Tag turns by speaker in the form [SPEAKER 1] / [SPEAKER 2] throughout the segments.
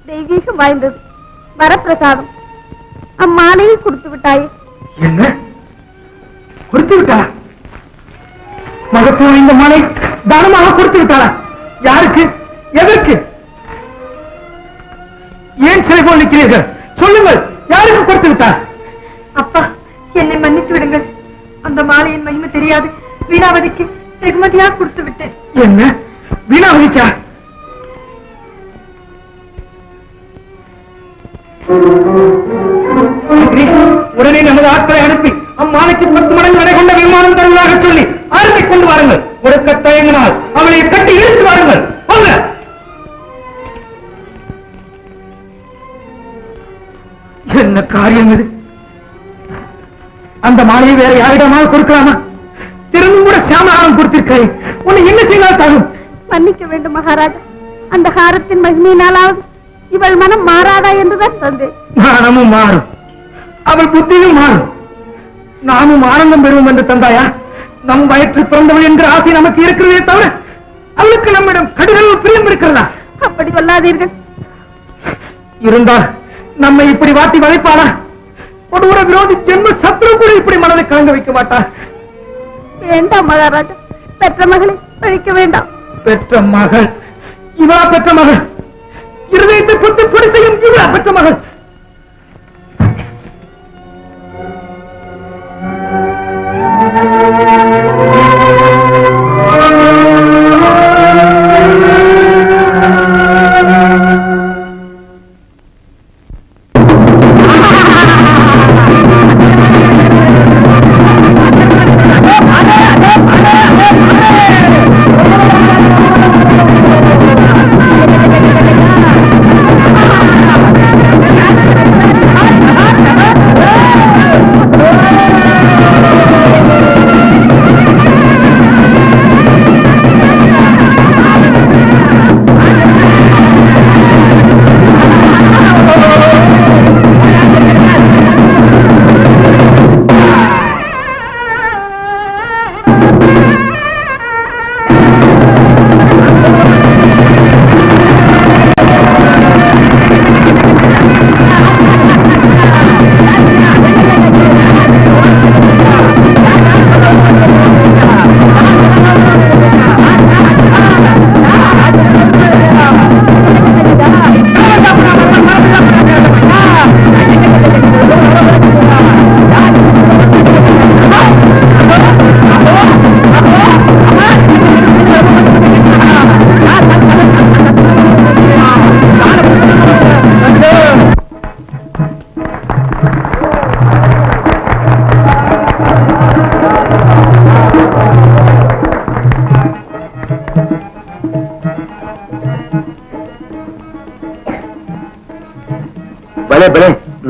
[SPEAKER 1] தெய்வீகம் வாய்ந்தது. வரப்பிரசாதம். அம்மாலையை கொடுத்து விட்டாயே.
[SPEAKER 2] என்ன கொடுத்து விட்டா? மகத்துவம் இந்த மாலை தானமாக கொடுத்து விட்டாளா? யாருக்கு? எதற்கு? ஏன் சிலை போல் நிற்கிறீர்கள்? சொல்லுங்கள், யாருக்கு கொடுத்து விட்டார்?
[SPEAKER 1] அப்பா, என்னை மன்னித்து விடுங்கள். அந்த மாலையின் மகிமை தெரியாது. வீணாவதிக்கு வெகுமதியாக கொடுத்து விட்டேன்.
[SPEAKER 2] என்ன வீணாவதிக்கா? உடனே நமது ஆட்களை அனுப்பி அம்மாலைக்கு 10 மடங்கு விலை கொண்ட விமானம் தருவதாக சொல்லி அருமை கொண்டு வாருங்கள். கொடுக்க தயங்கினால் அவளை கட்டி இழுத்து வாருங்கள். என்ன காரியம் இது? அந்த மாலையை வேற யாரிடமாக கொடுக்கலாமா? திரும்பவும் கூட சாமகாரம் கொடுத்திருக்கிறேன். உன்னை என்ன செய்தால் தகும்?
[SPEAKER 1] மன்னிக்க வேண்டும் மகாராஜா. அந்த ஹாரத்தின் மகிமையினாலாவது இவள் மனம் மாறாதா என்றுதான் தந்தேன்.
[SPEAKER 2] மனமும் மாறும், அவள் புத்தியும் மாறும். நாமும் ஆனந்தம் பெறுவோம் என்று தந்தாயா? நம் வயிற்று பிறந்தவள் என்கிற ஆசை நமக்கு இருக்கிறதே தவிர அவளுக்கு நம்மிடம் கடுகளவு பிரியம் இருக்கிறதா?
[SPEAKER 1] அப்படி சொல்லாதீர்கள்.
[SPEAKER 2] இருந்தால் நம்மை இப்படி வாட்டி வளைப்பாளா? கொடூர விரோதி ஜென்ம சத்ரு கூட இப்படி மனதை கலங்க வைக்க மாட்டார்.
[SPEAKER 1] வேண்டாம் மகாராஜா, பெற்ற மகளை பழிக்க வேண்டாம்.
[SPEAKER 2] பெற்ற மகள் இவளா? பெற்ற மகள் இருதயத்தை பொத்து பொடி செய்யும் இவளா பெற்ற மகள்?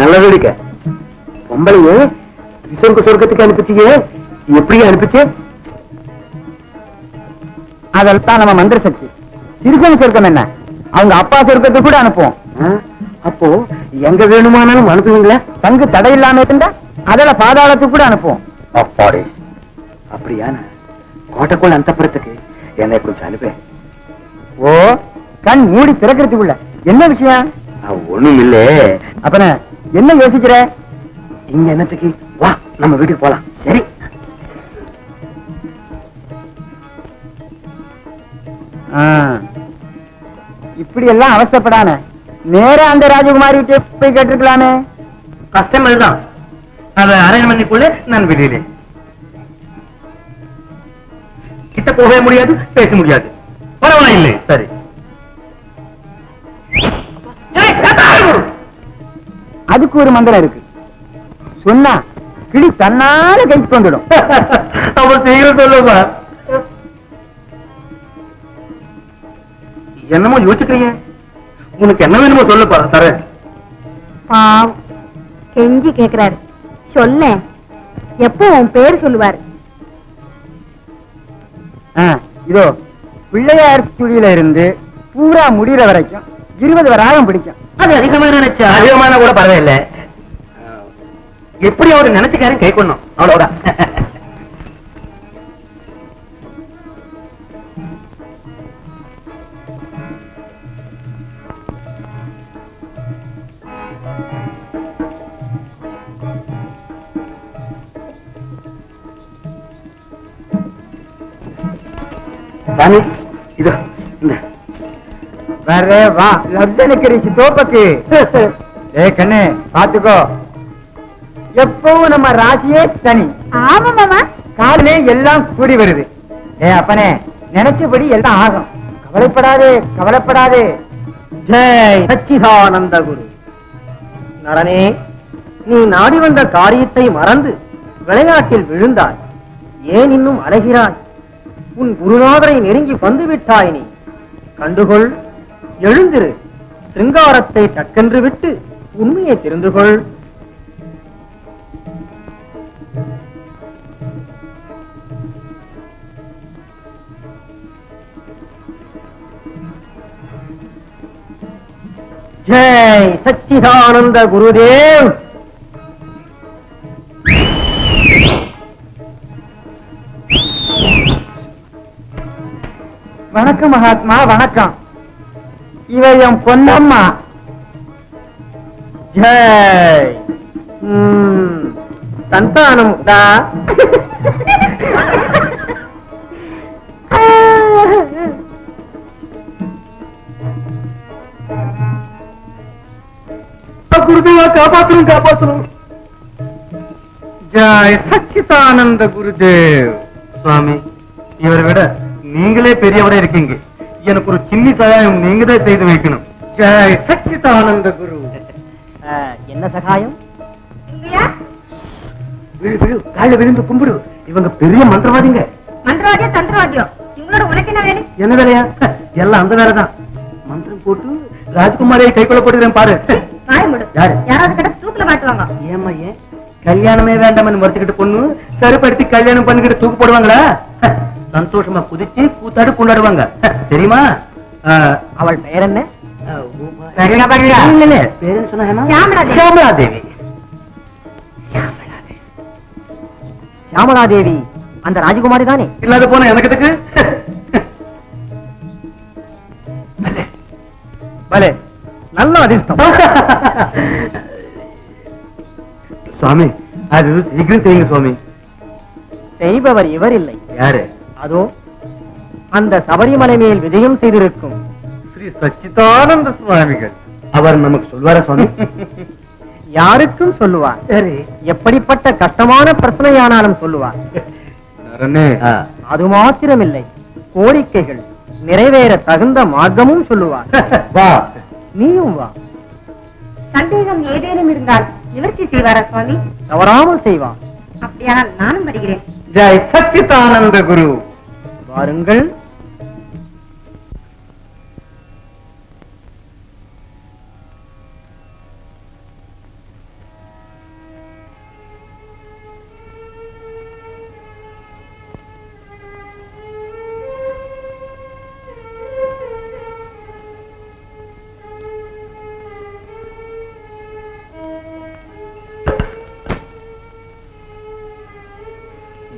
[SPEAKER 2] நல்லது இருக்க பொம்பளையே சொர்க்கத்துக்கு அனுப்பிச்சீங்க. எப்படி அனுப்பிச்சு? அதெல்லாம் நம்ம மந்திர சக்தி. திருச்சங்க சொர்க்கம் என்ன, அவங்க அப்பா சொர்க்கத்துக்கு கூட அனுப்புவோம். அப்போ எங்க வேணுமானாலும் அனுப்புவீங்களா? பங்கு தடை இல்லாம இருந்தா அதில் பாதாளத்துக்கு கூட அனுப்புவோம். அப்பாடி, அப்படியான கோட்டைக்குள்ள அந்தப்புறத்துக்கு என்னை கொஞ்சம் அனுப்பேன். ஓ, கண் மூடி திறக்கிறதுக்குள்ள என்ன விஷயம்? ஒண்ணும் இல்ல. அப்ப என்ன யோசிக்கிற? இங்க என்னத்துக்கு? வா, நம்ம வீட்டுக்கு போலாம். சரி. இப்படி எல்லாம் அவசரப்படான நேரா அந்த ராஜகுமாரி விட்டு போய் கேட்டிருக்கலாமே. கஷ்டம் தான். அது அரை மணிக்குள்ள நான் வெளியிலே கிட்ட போகவே முடியாது, பேச முடியாது. பரவாயில்லை. சரி. அதுக்கு ஒரு மந்திரம் இருக்கு. சொன்னா கிளி தன்னால கைக்கு வந்துடும். அவன் செய்கிற சொல்லுவா. என்னமோ யோசிக்கிறீங்க? உனக்கு என்ன வேணுமோ சொல்லுப்பா, தரேன்.
[SPEAKER 1] பாவம், கெஞ்சி கேக்குறாரு. சொல்ல எப்போ உன் பேர் சொல்லுவாரு?
[SPEAKER 2] இதோ பிள்ளையார் குழியில இருந்து பூரா முடிகிற வரைக்கும் 20 வராகம் பிடிக்கும். அது அதிகமான நினைச்சா அதிகமான கூட பரவாயில்லை. எப்படி அவரு நினைச்சுக்காரு கை கொண்டோம், அவ்வளவுதான். சாமி இதோ இந்த வேற வா லப்தனுக்கு தோப்பக்கு ஏ கண்ணு பாத்துக்கோ எப்பவும் நம்ம ராசியே தனி.
[SPEAKER 1] ஆமா மாமா.
[SPEAKER 2] காலிலே எல்லாம் கூடி வருது. ஏ அப்பனே நினைச்சபடி எல்லாம் ஆகும். கவலைப்படாதே கவலைப்படாதே. ஜெய் சச்சிதானந்த குரு. நரனே, நீ நாடி வந்த காரியத்தை மறந்து விளையாட்டில் விழுந்தாய். ஏன் இன்னும் அலைகிறாய்? உன் குருநாதரை நெருங்கி வந்து விட்டாய். நீ கண்டுகொள், எழுந்திரு. சிருங்காரத்தை டக்கென்று விட்டு உண்மையை தெரிந்து கொள். ஜெய் சச்சிதானந்த குருதேவ். வணக்கம் மகாத்மா, வணக்கம். இவ என் பொன்னம்மா. ஜெய். சந்தானம் குருதேவா, காப்பாற்றணும் காப்பாற்றணும். ஜெய் சச்சிதானந்த குருதேவ். சுவாமி, இவரை விட நீங்களே பெரியவரா இருக்கீங்க. எனக்கு ஒரு சின்ன சகாயம் நீங்க தான் செய்து வைக்கணும். ஜெய் சச்சிதானந்த குரு. என்ன சகாயம்? விழு விழு, கால விழுந்து கும்பிடு. இவங்க பெரிய மந்திரவாதிங்க.
[SPEAKER 1] மந்திரவாதியோ தந்திரவாதியோ, இவங்களோட உனக்கு என்ன வேணும்?
[SPEAKER 2] என்ன வேலையா? எல்லாம் அந்த வேலைதான். மந்திரம் போட்டு ராஜ்குமாரியை கைக்குள்ள போட்டுக்கிறேன் பாரு. யாரு?
[SPEAKER 1] யாராவது கிட்ட தூக்குல மாட்டுவாங்க.
[SPEAKER 2] ஏமா ஏன் கல்யாணமே வேண்டாம்னு மறுத்துக்கிட்டு பொண்ணு கருப்படுத்தி கல்யாணம் பண்ணிக்கிட்டு தூக்கு போடுவாங்களா? சந்தோஷமா குதிச்சு கூத்தாடு கொண்டாடுவாங்க. தெரியுமா? அவள் பெயர் என்ன? பேரு சொன்னா சியாமலாதேவி. சியாமலாதேவி அந்த ராஜகுமாரி தானே? இல்லாத போன எனக்கு எதுக்கு? பலே, நல்ல அதிர்ஷ்டம். சுவாமி, அது சீக்கிரம் செய்யுங்க சுவாமி. செய்பவர் இவர் இல்லை. யாரு? அதோ அந்த சபரிமலை மேல் விஜயம் செய்திருக்கும் ஸ்ரீ சச்சிதானந்த சுவாமிகள். அவர் நமக்கு சொல்வாரா சுவாமி? யாருக்கும் சொல்லுவார். சரி, எப்படிப்பட்ட கஷ்டமான பிரச்சனையானாலும் சொல்லுவார். அது மாத்திரமில்லை, கோரிக்கைகள் நிறைவேற தகுந்த மார்க்கமும் சொல்லுவார். வா, நீயும் வா.
[SPEAKER 1] சந்தேகம் ஏதேனும் இருந்தால் நிவர்த்தி செய்வாரா சுவாமி?
[SPEAKER 2] தவறாமல் செய்வார்.
[SPEAKER 1] அப்படியானால் நானும் வருகிறேன்.
[SPEAKER 2] ஜெய் சச்சிதானந்த குரு. வாருங்கள்.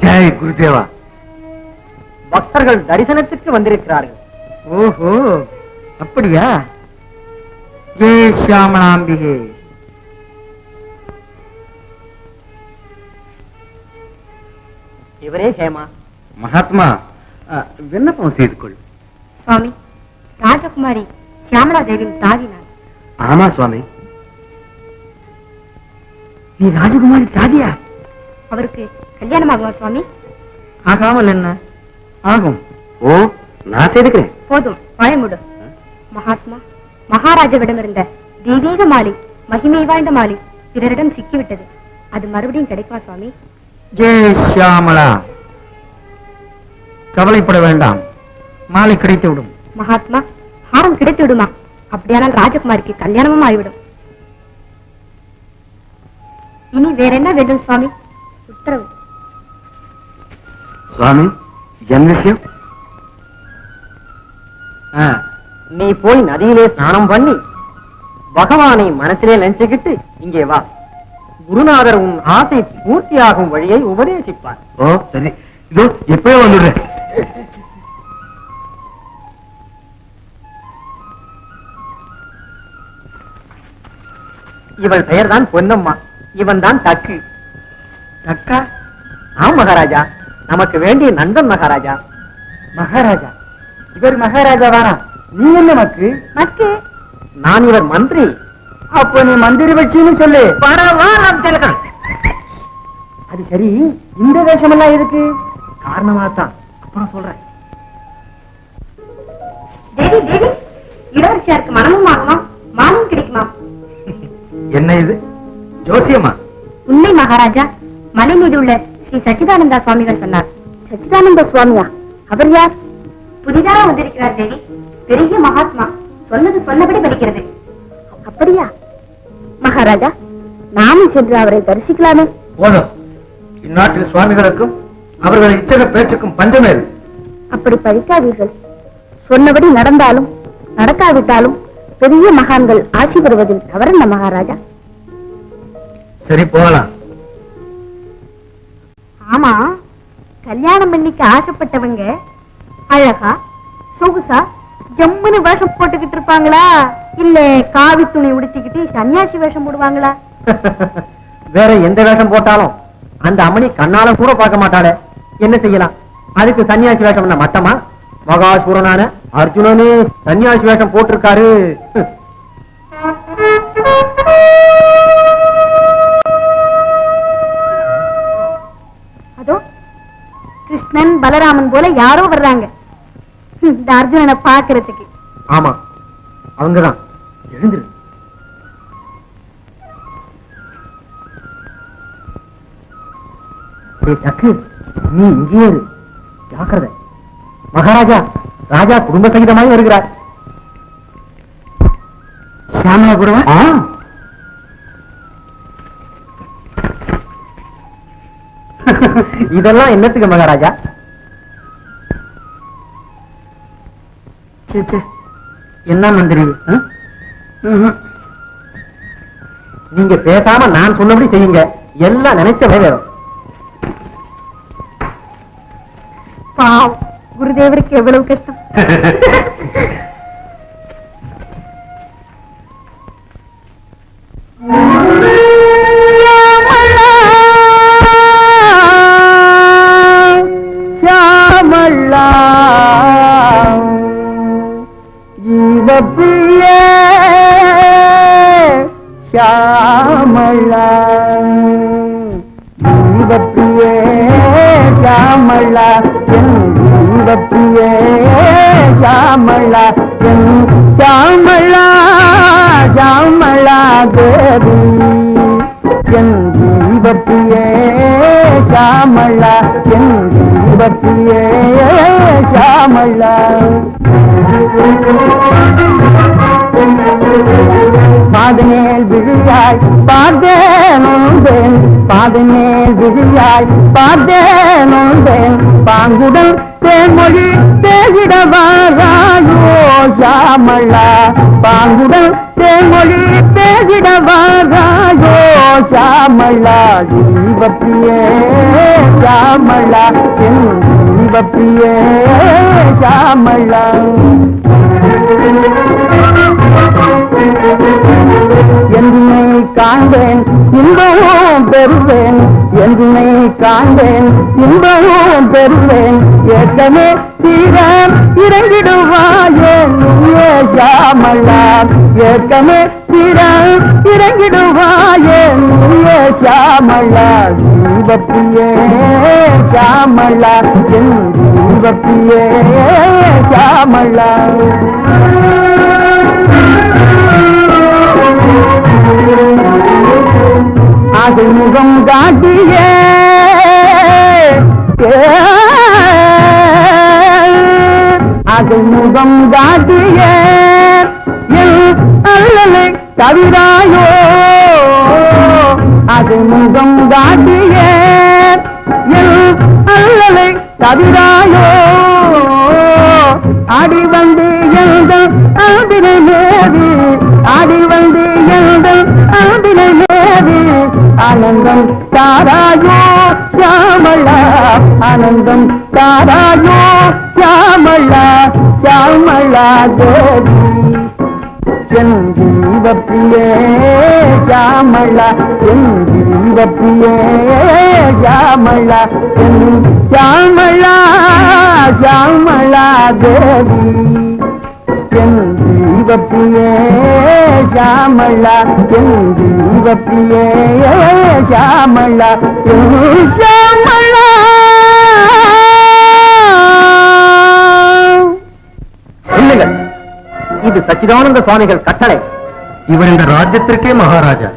[SPEAKER 2] ஜெய் குருதேவா. பக்தர்கள் தரிசனத்துக்கு வந்திருக்கிறார்கள். ஓஹோ, அப்படியா? ஜெய் சியாமலாம்பிகே. இவரே ஹேமா. மகாத்மா, விண்ணப்பம் செய்து கொள்.
[SPEAKER 1] சுவாமி, ராஜகுமாரி சியாமலா தேவியின் தாதி நான்.
[SPEAKER 2] ஆமா சுவாமி. நீ ராஜகுமாரி தாதியா?
[SPEAKER 1] அவருக்கு கல்யாணம் ஆகுமா சுவாமி?
[SPEAKER 2] ஆகாமல் என்ன ஆகும்? ஓ, நான் செய்துக்கிறேன்.
[SPEAKER 1] போதும், வாயமுடு. மகாத்மா, மகாராஜாவிடம் இருந்த தெய்வீக மாலை, மகிமை வாய்ந்த மாலை பிறரிடம் சிக்கிவிட்டது. அது மறுபடியும் கிடைக்குமா சுவாமி?
[SPEAKER 2] ஜெய் சியாமலா, கவலைப்பட வேண்டாம், மாலை கிடைத்து விடும்.
[SPEAKER 1] மகாத்மா, ஹாரம் கிடைத்து விடுமா? அப்படியானால் ராஜகுமாரிக்கு கல்யாணமும் ஆகிவிடும். இனி வேற என்ன வேண்டும் சுவாமி? உத்தரவு.
[SPEAKER 2] சுவாமி, என்ன விஷயம்? நீ போய் நதியிலே ஸ்நானம் பண்ணி பகவானை மனசிலே நினைச்சுக்கிட்டு இங்கே வா. குருநாதர் உன் ஆசை பூர்த்தியாகும் வழியை உபதேசிப்பார். ஓ சரி, இதோ எப்பயோ வந்துடுறேன். இவள் பெயர்தான் பொன்னம்மா, இவன் தான் தக்கு. தக்கா? ஆம் மகாராஜா, நமக்கு வேண்டிய நண்பன் மகாராஜா. மகாராஜா? இவர் மகாராஜாவானா? நீ என்ன மக்கு? மக்கு? நான் இவர் மந்திரி. அப்போ நீ மந்திரி வச்சின்னு சொல்லு. அது சரி, இந்த வேஷமெல்லாம் எதுக்கு? காரணமா தான், அப்புறம் சொல்றேன்.
[SPEAKER 1] தேவி தேவி, இளவரசியாருக்கு மனமும் ஆகுமா, மானம் கிடைக்குமா?
[SPEAKER 2] என்ன இது ஜோசியமா?
[SPEAKER 1] உண்மை மகாராஜா, மலை மீது உள்ள ஸ்ரீ சச்சிதானந்தா சுவாமிகள் சொன்னார். சச்சிதானந்த சுவாமியா? அவர் யார்? புதிதாக வந்திருக்கிறார் தேவி, பெரிய மகாத்மா, சொன்னது சொன்னபடி படிக்கிறது. அப்படியா மகாராஜா? நாமும் சென்று அவரை தரிசிக்கலாமே.
[SPEAKER 2] போதும், இந்நாட்டில் சுவாமிகளுக்கும் அவர்கள் இச்சக பேச்சுக்கும் பஞ்சமே.
[SPEAKER 1] அப்படி படிக்காதீர்கள். சொன்னபடி நடந்தாலும் நடக்காவிட்டாலும் பெரிய மகான்கள் ஆட்சி பெறுவதில் தவறென்ன மகாராஜா?
[SPEAKER 2] சரி, போகலாம்.
[SPEAKER 1] ஆமா, கல்யாணம் பண்ணிக்க ஆசைப்பட்டவங்க அழகா சொகுசா ஜம்முன்னு வேஷம் போட்டுக்கிட்டு இருப்பாங்களா, இல்ல காவி துணி உடுத்திக்கிட்டு சன்னியாசி வேஷம் போடுவாங்களா?
[SPEAKER 2] வேற எந்த வேஷம் போட்டாலும் அந்த அம்மணி கண்ணால கூட பார்க்க மாட்டாளே, என்ன செய்யலாம்? அதுக்கு சன்னியாசி வேஷம் என்ன மட்டமா? மகாசூரனான அர்ஜுனனே சன்னியாசி வேஷம் போட்டிருக்காரு.
[SPEAKER 1] அதோ கிருஷ்ணன் பலராமன் போல யாரோ வர்றாங்க இந்த அர்ஜுனனை பாக்குறதுக்கு.
[SPEAKER 2] ஆமா, அவங்கதான். எழுந்திரு. தக்கு, நீ இங்கே இரு, ஜாக்கிரதை. மகாராஜா, ராஜா குடும்ப சகிதமாக வருகிறார். சியாமலா கூடவா? இதெல்லாம் என்னத்துக்கு மகாராஜா? என்ன மந்திரி, நீங்க பேசாம நான் சொன்னபடி செய்யுங்க, எல்லாம் நினைச்ச வேறும்.
[SPEAKER 1] பாவம், குருதேவருக்கு எவ்வளவு கஷ்டம்.
[SPEAKER 2] ஷியாமளா ஜீவப்பிரிய ஷியாமளா ஜீவப்பிரிய ஷியாமளா என் ஜீவப்பிரிய ஷியாமளா என் ஷியாமளா ஷியாமளா தேவி என் ஜீவப்பிரிய ஷியாமளா என் ஜீவப்பிரிய ஷியாமளா. பாதமேல் விழியாய் பார்த்தேன், பாதமேல் விழியாய் பார்த்தேன், பாங்குடன் தேன்மொழி பேசிடவாராயோ ஷியாமளா, பாங்குடன் தேன்மொழி பேசிடவாராயோ ஷியாமளா, ஜீவப்பிரியே ஷியாமளா என் ஜீவப்பிரியே ஷியாமளா. என்னை காண்பேன் இன்பமும் பெறுவேன், என்னை காண்பேன் இன்பமும் பெறுவேன், ஏற்கனவே தீர இறங்கிடுவாயே நீயே ஷியாமளா, ஏற்கனவே தீர இறங்கிடுவாயே நீயே ஷியாமளா, ஜீவப்பிரியே ஷியாமளா என் ஜீவப்பிரியே ஷியாமளா. அது முகம் காட்டியே அது முகம் காட்டியே என் அல்லலை தவிராயோ, அது முகம் காட்டியே என் அல்லலை தவிராயோ, ஆடி வந்து எங்கள் அன்பினை மேவி, ஆடி வந்து எங்கள் அன்பினை மேவி, ஆனந்தம் தாராயோ ஷியாமளா, ஆனந்தம் தாராயோ ஷியாமளா, ஷியாமளா தேவி என் ஜீவப்பிரியே ஷியாமளா என் ஜீவப்பிரியே ஷியாமளா என் ஷியாமளா ஷியாமளா தேவி என் ஜீவப்பிரியே ஷியாமளா என் ஜீவப்பிரியே ஷியாமளா என் ஷியாமளா. இல்லைங்கள், இது சச்சிதானந்த சுவாமிகள் கட்டளை.
[SPEAKER 3] இவர் இந்த ராஜ்யத்திற்கே மகாராஜா.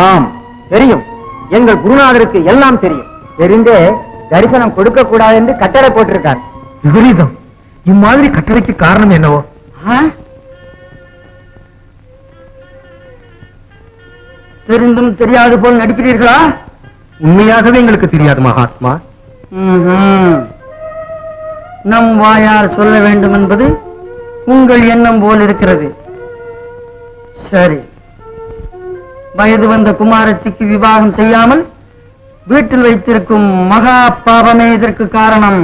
[SPEAKER 2] ஆம், தெரியும். எங்கள் குருநாதருக்கு எல்லாம் தெரியும். தெரிந்தே தரிசனம் கொடுக்க கூடாது என்று கட்டளை போட்டிருக்கார்.
[SPEAKER 3] விபரீதம். இம்மாதிரி கட்டளைக்கு காரணம் என்னவோ?
[SPEAKER 2] தெரிந்தும் தெரியாது போல் நடிக்கிறீர்களா?
[SPEAKER 3] உண்மையாகவே எங்களுக்கு தெரியாது மகாத்மா.
[SPEAKER 2] நம் வாயார் சொல்ல வேண்டும் என்பது உங்கள் எண்ணம் போல் இருக்கிறது. சரி, வயது வந்த குமாரத்திக்கு விவாகம் செய்யாமல் வீட்டில் வைத்திருக்கும் மகா பாவமே இதற்கு காரணம்.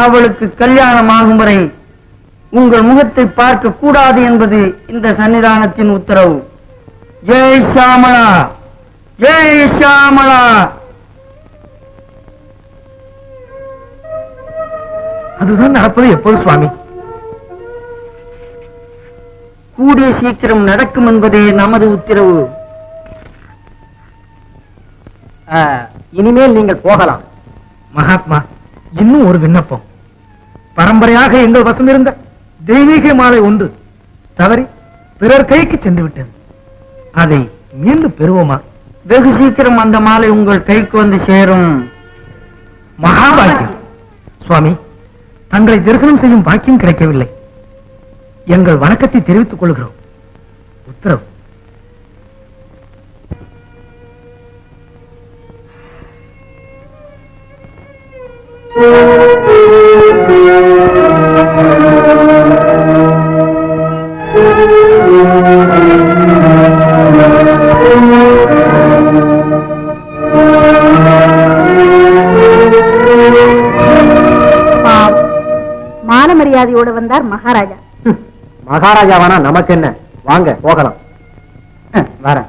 [SPEAKER 2] அவளுக்கு கல்யாணம் ஆகும் வரை உங்கள் முகத்தை பார்க்க கூடாது என்பது இந்த சன்னிதானத்தின் உத்தரவு. ஜெய் ஷியாமளா, ஜெய் ஷியாமளா.
[SPEAKER 3] அதுதான் நடப்பது எப்போது சுவாமி?
[SPEAKER 2] கூடிய சீக்கிரம் நடக்கும் என்பதே நமது உத்தரவு. இனிமேல் நீங்கள் போகலாம்.
[SPEAKER 3] மகாத்மா, இன்னும் ஒரு விண்ணப்பம். பரம்பரையாக எங்கள் வசம் இருந்த தெய்வீக மாலை ஒன்று தவறி பிறர் கைக்கு சென்று விட்டது. அதை மீண்டும் பெறுவோமா?
[SPEAKER 2] வெகு சீக்கிரம் அந்த மாலை உங்கள் கைக்கு வந்து சேரும்.
[SPEAKER 3] மகாபாக்கியம். சுவாமி, தங்களை தரிசனம் செய்யும் பாக்கியம் கிடைக்கவில்லை. எங்கள் வணக்கத்தை தெரிவித்துக் கொள்கிறோம். உத்தரவு.
[SPEAKER 1] மான மரியாதையோடு வந்தார் மகாராஜா.
[SPEAKER 2] மகாராஜாவானா நமக்கு என்ன? வாங்க போகலாம். வரேன்.